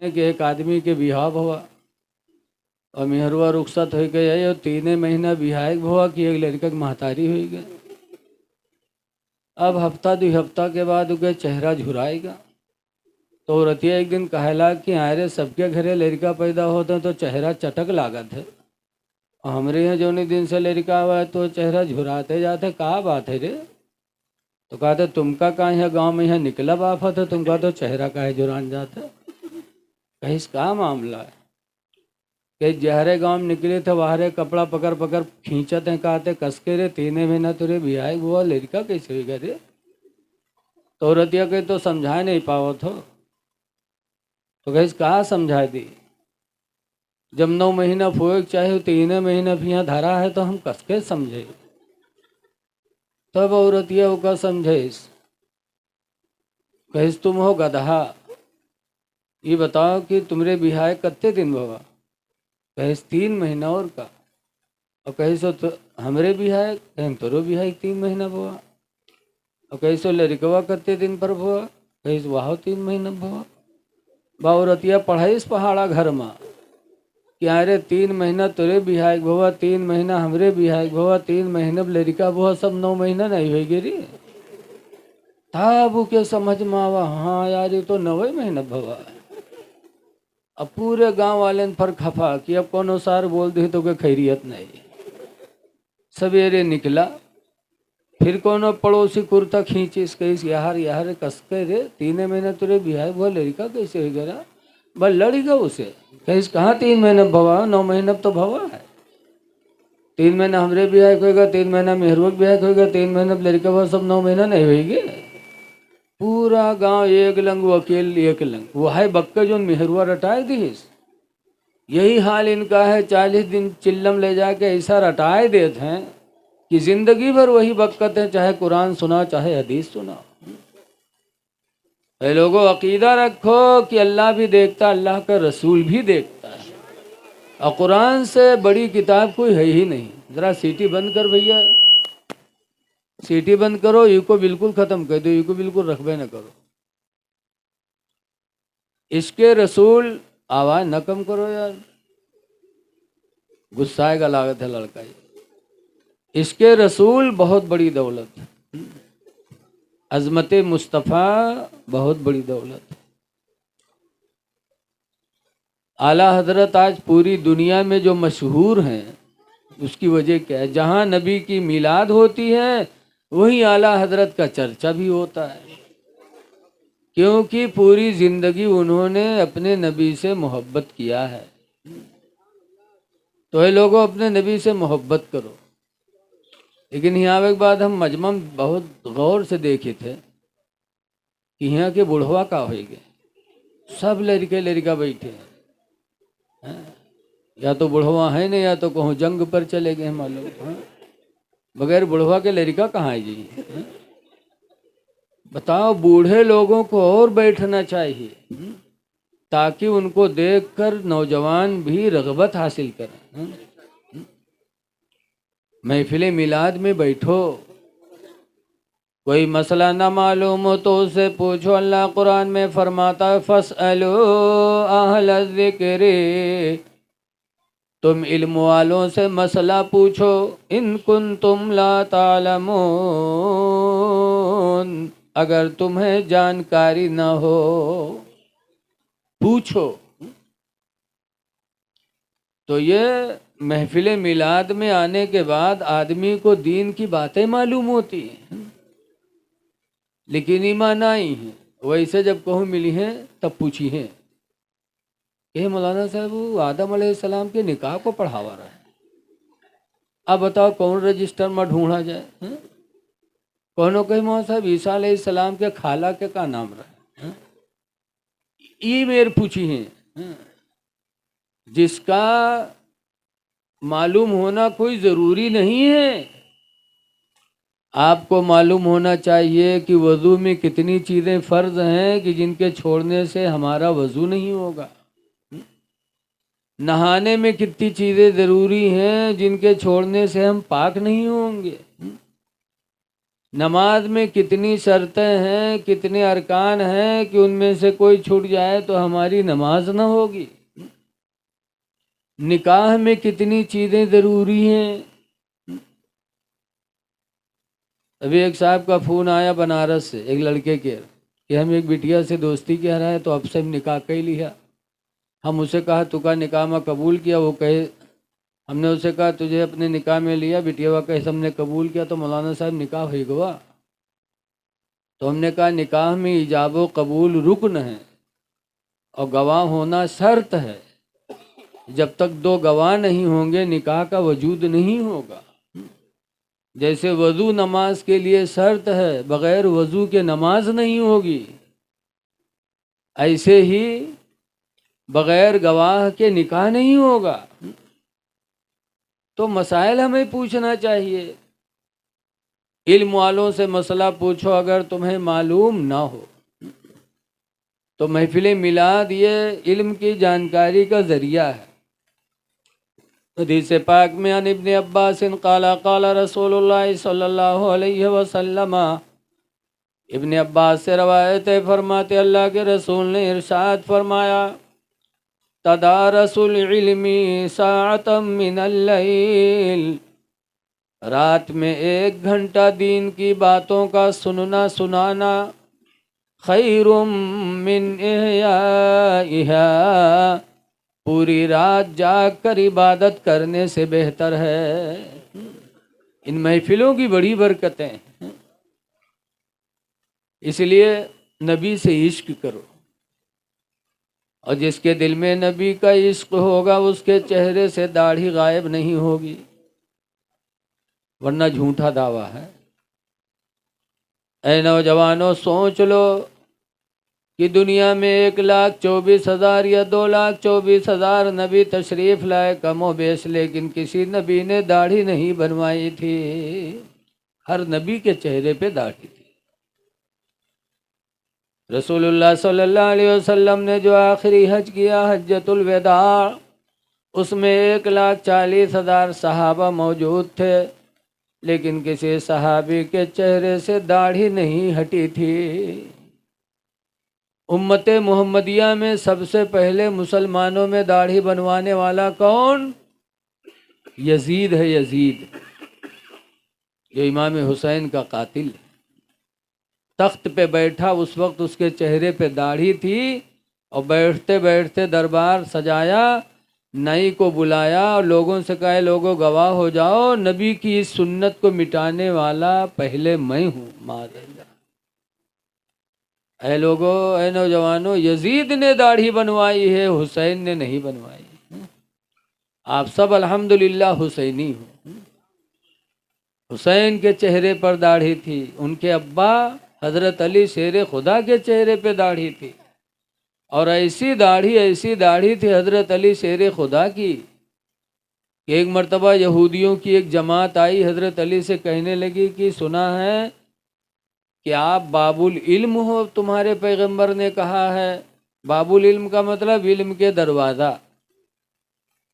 कि एक आदमी के बिहाव हुआ और मेहरुआ रुखसत हो गई और 3 महीना बिहायक हुआ कि एक लड़का की महतारी हुई गई। अब हफ्ता 2 हफ्ता के बाद उनका चेहरा झुराएगा। तो रतिया एक दिन कहला कि अरे सबके घरे लड़का पैदा होते हैं तो चेहरा चटक लागत है, हमरे यहाँ जो दिन से लड़का हुआ है तो चेहरा झुराते जाते, कहा बात है रे? तो कहते तुमका कहाँ है गाँव में यहाँ निकला बाफत है, तुमका तो चेहरा काहे झुरान जाता। कहीं इसका मामला है कि जहरे गांव में निकले थे वहरे कपड़ा पकड़ पकड़ खींचत हैं, कहते कसके रे 3 महीना तुरे बिहाय हुआ लड़का कैसे हुई रे? तो औरतिया के तो समझा नहीं पाओ थो। तो कहीं कहाँ समझा दी, जब 9 महीना फूक चाहे 3 महीना भी यहाँ धरा है तो हम कसके समझे। तब औरतिया का समझे, कहिस तुम हो गधा, ये बताओ कि तुमरे बिहाय कत्ते दिन बाबा? कहिस 3 महीना और का। और कहिसो तो हमरे बिहाय, कहीं तोरो बिहाय 3 महीना बुआ। और कहिसो लड़कवा कत्ते दिन पर बुआ? कहिस वाहो 3 महीना बुआ। बाउरतिया पढ़ाईस पहाड़ा घर में कि अरे 3 महीना तोरे बिहाय बुआ, 3 महीना हमरे बिहाय बुआ, 3 महीना लड़का बुआ, सब 9 महीना नहीं हो गिरी। तब के समझ में आवा, हाँ यार ये तो 9 महीना बुआ। अब पूरे गांव वाले पर खफा कि अब कौन सार बोल दी तो के खैरियत नहीं। सवेरे निकला, फिर कोनो पड़ोसी कुर्ता खींचिस, कहिस यार यार कसके रे 3 महीने तुरे बिहाय हुआ लड़का कैसे हो गया? बस लड़ीगा उसे। कहिस कहाँ 3 महीने भवा, 9 महीने तो भवा है। 3 महीना हमरे बिहाय होगा, 3 महीना मेहरुआ बिहाय होगा, 3 महीना लड़का हुआ, सब 9 महीना नहीं होगी। पूरा गांव एक लंग वकील एक लंग, वह बक्का जो मेहरुआ रटाए दीस। यही हाल इनका है, 40 दिन चिल्लम ले जाके ऐसा रटाए देते हैं कि जिंदगी भर वही बकत है, चाहे कुरान सुना चाहे हदीस सुना। ए लोगों अकीदा रखो कि अल्लाह भी देखता, अल्लाह का रसूल भी देखता है, और कुरान से बड़ी किताब कोई है ही नहीं। जरा सीटी बंद कर भैया, सीटी बंद करो, इको बिल्कुल खत्म कर दो, इको बिल्कुल रखबे न करो। इसके रसूल आवाज न कम करो यार, गुस्साएगा लागत है लड़का। इसके रसूल बहुत बड़ी दौलत है, अजमत मुस्तफ़ा बहुत बड़ी दौलत है। आला हजरत आज पूरी दुनिया में जो मशहूर हैं उसकी वजह क्या है? जहाँ नबी की मिलाद होती है वहीं आला हजरत का चर्चा भी होता है, क्योंकि पूरी जिंदगी उन्होंने अपने नबी से मोहब्बत किया है। तो ये लोगों अपने नबी से मोहब्बत करो। लेकिन यहाँ एक बात हम मजमा बहुत गौर से देखे थे कि यहाँ के बुढ़वा का हो गए, सब लड़के लड़का बैठे हैं, या तो बुढ़वा है नहीं, या तो कहूँ जंग पर चले गए मालूम। बगैर बुढ़वा के लड़का कहाँ है जी? बताओ, बूढ़े लोगों को और बैठना चाहिए ताकि उनको देखकर नौजवान भी रगबत हासिल करें। महफिल मिलाद में बैठो, कोई मसला ना मालूम हो तो उससे पूछो। अल्लाह कुरान में फरमाता है फसअलो अहल ज़िक्र, तुम इल्म वालों से मसला पूछो, इन कुंतुम ला तालमून, अगर तुम्हें जानकारी न हो पूछो। तो ये महफिल मिलाद में आने के बाद आदमी को दीन की बातें मालूम होती हैं, लेकिन ईमान आई है। वैसे जब कहूँ मिली हैं तब पूछी हैं कि मौलाना साहब वो आदम अलैहिस्सलाम के निकाह को पढ़ावा रहा है, अब बताओ कौन रजिस्टर में ढूंढा जाए? कौनो कही मौलाना साहब ईसा अलैहिस्सलाम के खाला के का नाम रहा है? ये मेरे पूछी हैं, जिसका मालूम होना कोई ज़रूरी नहीं है। आपको मालूम होना चाहिए कि वज़ू में कितनी चीज़ें फ़र्ज़ हैं कि जिनके छोड़ने से हमारा वज़ू नहीं होगा, नहाने में कितनी चीज़ें ज़रूरी हैं जिनके छोड़ने से हम पाक नहीं होंगे। नमाज में कितनी शर्तें हैं, कितने अरकान हैं कि उनमें से कोई छूट जाए तो हमारी नमाज न होगी। निकाह में कितनी चीज़ें ज़रूरी हैं। अभी एक साहब का फ़ोन आया बनारस से, एक लड़के के, कि हम एक बिटिया से दोस्ती कह रहे हैं तो अब से हम निकाह कर लिया। हम उसे कहा तुका निकाह में कबूल किया, वो कहे, हमने उसे कहा तुझे अपने निकाह में लिया, बिटिया कहे हमने कबूल किया, तो मौलाना साहब निकाह हो गया। तो हमने कहा निकाह में इजाब कबूल रुकन है और गवाह होना शर्त है। जब तक दो गवाह नहीं होंगे निकाह का वजूद नहीं होगा। जैसे वज़ू नमाज के लिए शर्त है, बग़ैर वज़ू के नमाज नहीं होगी, ऐसे ही बग़ैर गवाह के निकाह नहीं होगा। तो मसाइल हमें पूछना चाहिए। इल्म वालों से मसला पूछो, अगर तुम्हें मालूम ना हो तो महफिल मिलाद ये इल्म की जानकारी का ज़रिया है। हदीस पाक में अन इब्न अब्बास क़ाला क़ाला रसूलुल्लाह सल्लल्लाहु अलैहि वसल्लम, इब्न अब्बास से रवायत है, फरमाते अल्लाह के रसूल ने इरशाद फरमाया, तदारसुल इल्मी साअतम मिनल लैल, रात में 1 घंटा दीन की बातों का सुनना सुनाना, खैरुम मिन इह्याइहा, पूरी रात जाग कर इबादत करने से बेहतर है। इन महफिलों की बड़ी बरकतें हैं। इसलिए नबी से इश्क करो, और जिसके दिल में नबी का इश्क होगा उसके चेहरे से दाढ़ी गायब नहीं होगी, वरना झूठा दावा है। ऐ नौजवानों, सोच लो कि दुनिया में 1,24,000 या 2,24,000 नबी तशरीफ़ लाए कम व बेश, लेकिन किसी नबी ने दाढ़ी नहीं बनवाई थी। हर नबी के चेहरे पे दाढ़ी थी। रसूलुल्लाह सल्लल्लाहु अलैहि वसल्लम ने जो आखिरी हज किया, हज्जतुल वदा, उसमें 1,40,000 सहाबा मौजूद थे, लेकिन किसी सहाबी के चेहरे से दाढ़ी नहीं हटी थी। उम्मत मोहम्मदिया में सबसे पहले मुसलमानों में दाढ़ी बनवाने वाला कौन? यजीद है। यजीद जो इमाम हुसैन का कातिल है, तख्त पे बैठा, उस वक्त उसके चेहरे पे दाढ़ी थी, और बैठते बैठते दरबार सजाया, नई को बुलाया और लोगों से कहा, लोगों गवाह हो जाओ, नबी की इस सुन्नत को मिटाने वाला पहले मैं हूँ। माज़अल्लाह। ऐ लोगों, ऐ नौजवानों, यजीद ने दाढ़ी बनवाई है, हुसैन ने नहीं बनवाई। आप सब अल्हम्दुलिल्लाह हुसैनी हो। हुसैन के चेहरे पर दाढ़ी थी, उनके अब्बा हज़रत अली शेर खुदा के चेहरे पे दाढ़ी थी, और ऐसी दाढ़ी थी हज़रत अली शेर खुदा की। एक मर्तबा यहूदियों की एक जमात आई, हज़रत अली से कहने लगी कि सुना है कि आप बाबुल इल्म हो, तुम्हारे पैगंबर ने कहा है। बाबुल इल्म का मतलब इल्म के दरवाज़ा।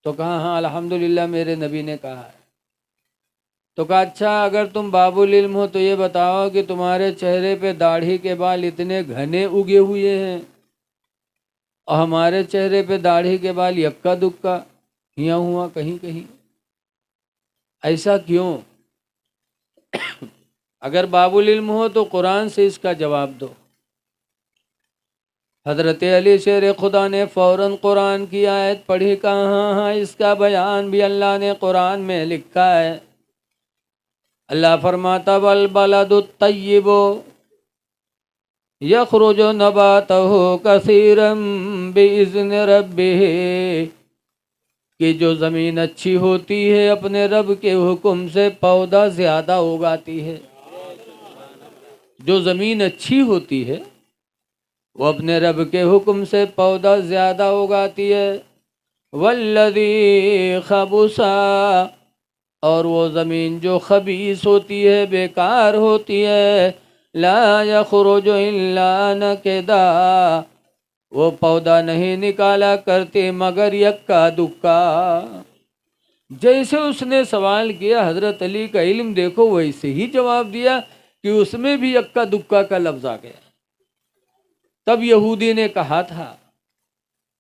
तो कहा हाँ अल्हम्दुलिल्लाह मेरे नबी ने कहा है। तो कहा अच्छा, अगर तुम बाबुल इल्म हो तो ये बताओ कि तुम्हारे चेहरे पे दाढ़ी के बाल इतने घने उगे हुए हैं और हमारे चेहरे पे दाढ़ी के बाल यक्का दुक्का हिया हुआ कहीं कहीं, ऐसा क्यों? अगर बाबुल इल्म हो तो कुरान से इसका जवाब दो। हज़रत अली शेर खुदा ने फ़ौरन कुरान की आयत पढ़ी, कहा हाँ इसका बयान भी अल्लाह ने कुरान में लिखा है। अल्लाह फरमाता वल बलदुत तय्यिबु यखरुजु नबातहु कसीरम बिइज़्नि रब्बिही, कि जो ज़मीन अच्छी होती है अपने रब के हुक्म से पौधा ज़्यादा उगाती है। जो ज़मीन अच्छी होती है वो अपने रब के हुक्म से पौधा ज़्यादा उगाती है। वल्लज़ी खबुसा, और वो ज़मीन जो खबीस होती है, बेकार होती है, ला यखरुजु इल्ला नकदा, वो पौधा नहीं निकाला करते मगर यक्का दुक्का। जैसे उसने सवाल किया, हज़रत अली का इल्म देखो वैसे ही जवाब दिया कि उसमें भी अक्का दुक्का का लफ्ज आ गया। तब यहूदी ने कहा था,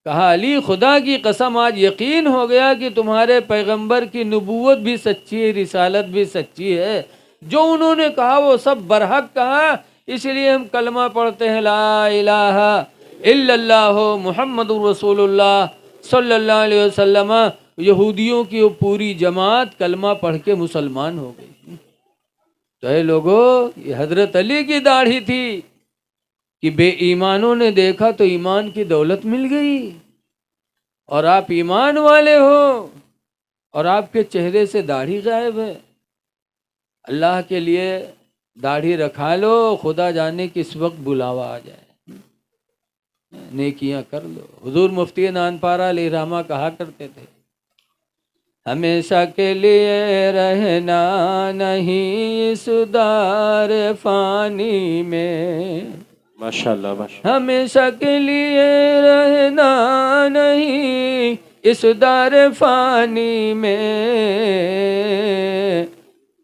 कहा अली खुदा की कसम आज यकीन हो गया कि तुम्हारे पैगंबर की नबूवत भी सच्ची है, रिसालत भी सच्ची है, जो उन्होंने कहा वो सब बरहक कहा, इसलिए हम कलमा पढ़ते हैं ला इलाहा इल्लल्लाह मुहम्मदुर रसूलुल्लाह सल्लल्लाहु अलैहि वसल्लम। यहूदियों की वो पूरी जमात कलमा पढ़ के मुसलमान हो गई। तो ये लोगों, ये हजरत अली की दाढ़ी थी कि बेईमानों ने देखा तो ईमान की दौलत मिल गई, और आप ईमान वाले हो और आपके चेहरे से दाढ़ी गायब है। अल्लाह के लिए दाढ़ी रखा लो, खुदा जाने किस वक्त बुलावा आ जाए, नेकियां कर लो। हुजूर मुफ्ती नानपारा रहमा कहा करते थे, हमेशा के लिए रहना नहीं इस दार फानी में, माशाल्लाह माशाल्लाह। हमेशा के लिए रहना नहीं इस दार फानी में,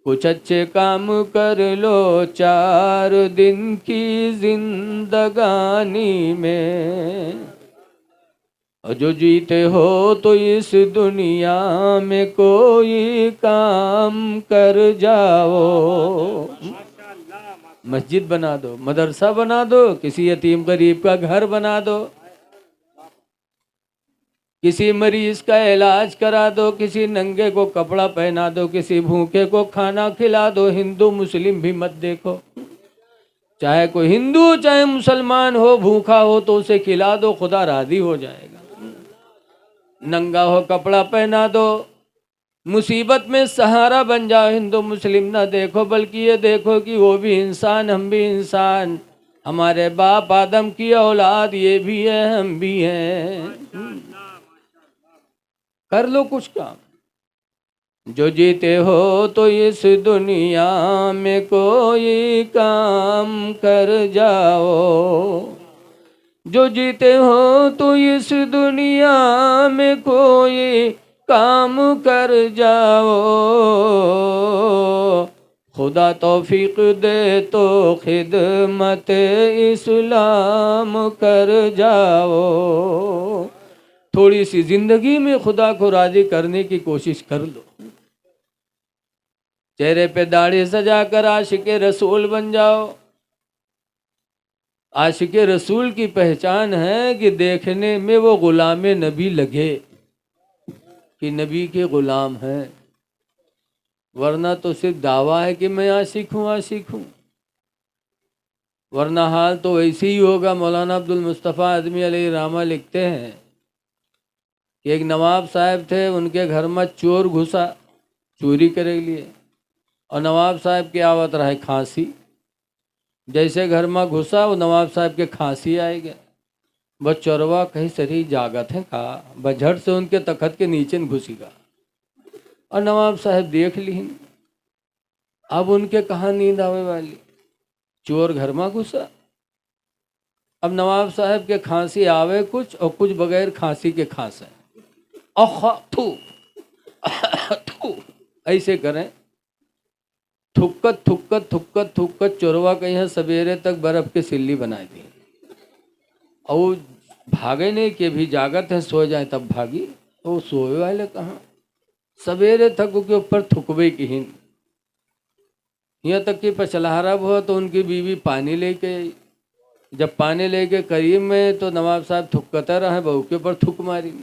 कुछ अच्छे काम कर लो 4 दिन की जिंदगानी में, और जो जीते हो तो इस दुनिया में कोई काम कर जाओ। मस्जिद बना दो, मदरसा बना दो, किसी यतीम गरीब का घर बना दो, किसी मरीज का इलाज करा दो, किसी नंगे को कपड़ा पहना दो, किसी भूखे को खाना खिला दो। हिंदू मुस्लिम भी मत देखो, चाहे कोई हिंदू चाहे मुसलमान हो, भूखा हो तो उसे खिला दो, खुदा राजी हो जाएगा। नंगा हो कपड़ा पहना दो, मुसीबत में सहारा बन जाओ। हिंदू मुस्लिम ना देखो, बल्कि ये देखो कि वो भी इंसान, हम भी इंसान, हमारे बाप आदम की औलाद ये भी है, हम भी हैं। कर लो कुछ काम, जो जीते हो तो इस दुनिया में कोई काम कर जाओ, जो जीते हो तो इस दुनिया में कोई काम कर जाओ, खुदा तौफीक दे तो खिदमत इस्लाम कर जाओ। थोड़ी सी जिंदगी में खुदा को राजी करने की कोशिश कर लो, चेहरे पे दाढ़ी सजा कर आशिके रसूल बन जाओ। आशिके रसूल की पहचान है कि देखने में वो गुलाम नबी लगे कि नबी के गुलाम हैं, वरना तो सिर्फ दावा है कि मैं आशिक हूँ आशिक हूँ, वरना हाल तो वैसे ही होगा। मौलाना अब्दुल मुस्तफ़ा आदमी अलैहिर्रहमा लिखते हैं कि एक नवाब साहब थे, उनके घर में चोर घुसा चोरी करे लिए, और नवाब साहब की आवत रहे खांसी। जैसे घर में घुसा वो नवाब साहब के खांसी आएगा, बस चोरवा कहीं सरी जागत है का, बझट से उनके तखत के नीचे घुसेगा, और नवाब साहब देख ली। अब उनके कहाँ नींद आवे वाली, चोर घर में घुसा। अब नवाब साहब के खांसी आवे कुछ और कुछ बगैर खांसी के खांसे, थू थू ऐसे करें, थुक्कत थुक्कत थुक्कत थुक्कत चोरवा कहीं है सवेरे तक बर्फ की सिल्ली बना दी, और भागे नहीं कि भी जागत है सो जाए तब भागी, तो सोए वाले कहाँ, सवेरे तक के ऊपर थुकबे की ही। यहाँ तक कि पचलहारा हुआ तो उनकी बीवी पानी लेके, जब पानी लेके करीब में तो नवाब साहब थुक्कता रहे, बहू के ऊपर थुक मारी।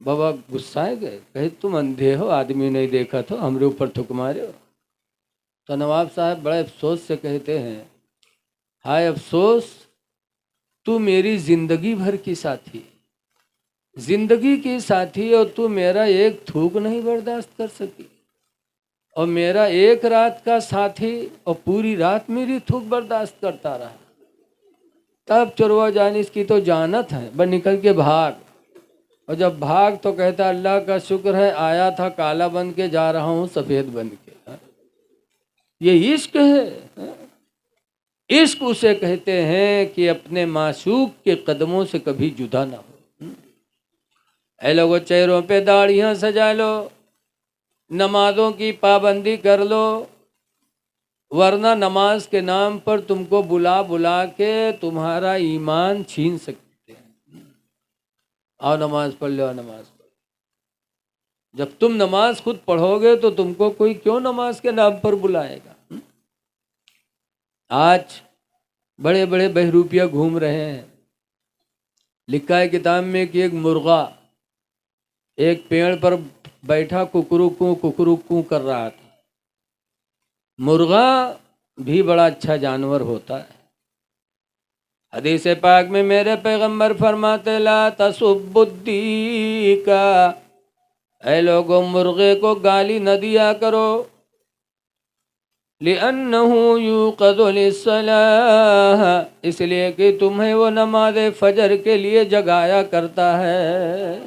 बाबा गुस्साए गए, कहे तुम अंधे हो, आदमी नहीं देखा तो हमरे ऊपर थुक मारे हो। तो नवाब साहब बड़े अफसोस से कहते हैं, हाय अफसोस, तू मेरी जिंदगी भर की साथी, जिंदगी की साथी, और तू मेरा एक थूक नहीं बर्दाश्त कर सकी, और मेरा एक रात का साथी और पूरी रात मेरी थूक बर्दाश्त करता रहा। तब चोरवा जान इसकी तो जानत है, बस निकल के भाग। और जब भाग तो कहता अल्लाह का शुक्र है आया था काला बन के, जा रहा हूँ सफ़ेद बन के। ये इश्क है। इश्क उसे कहते हैं कि अपने माशूक के कदमों से कभी जुदा ना हो। ऐ लोगों, चेहरों पे दाढ़ियाँ सजा लो, नमाजों की पाबंदी कर लो, वरना नमाज के नाम पर तुमको बुला बुला के तुम्हारा ईमान छीन सकते हैं। आओ नमाज पढ़ लो, नमाज पढ़। जब तुम नमाज खुद पढ़ोगे तो तुमको कोई क्यों नमाज के नाम पर बुलाएगा। आज बड़े बड़े बहरूपिया घूम रहे हैं। लिखा है किताब में कि एक मुर्गा एक पेड़ पर बैठा कुकरू कर रहा था। मुर्गा भी बड़ा अच्छा जानवर होता है। हदीस पाक में मेरे पैगंबर फरमाते ला तसुब्बुद्दी का, ऐ लोगों मुर्गे को गाली न दिया करो। लिअन्नहु युक़ज़ु लिस्सलाह, इसलिए कि तुम्हें वो नमाज फजर के लिए जगाया करता है।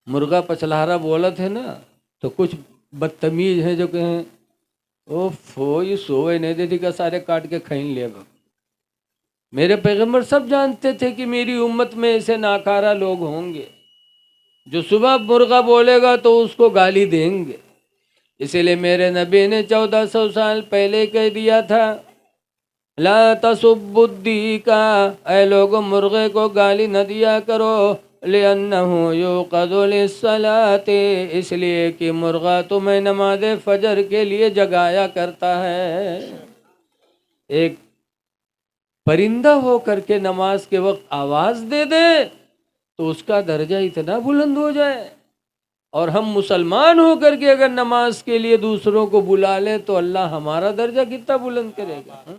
मुर्गा पछलहारा बोला थे ना, तो कुछ बदतमीज है जो कहें ओ फोई सोए नहीं देती का सारे काट के खैन ले। मेरे पैगंबर सब जानते थे कि मेरी उम्मत में ऐसे नाकारा लोग होंगे जो सुबह मुर्गा बोलेगा तो उसको गाली देंगे। इसीलिए मेरे नबी ने 1400 साल पहले कह दिया था ला तसुब्बुद्दी का, ऐ लोगों मुर्गे को गाली न दिया करो। लिअन्नहु युक़ज़ु लिस्सलाति, इसलिए कि मुर्गा तुम्हें नमाज फजर के लिए जगाया करता है। एक परिंदा हो करके नमाज के वक्त आवाज दे दे तो उसका दर्जा इतना बुलंद हो जाए, और हम मुसलमान हो करके अगर नमाज के लिए दूसरों को बुला लें तो अल्लाह हमारा दर्जा कितना बुलंद करेगा।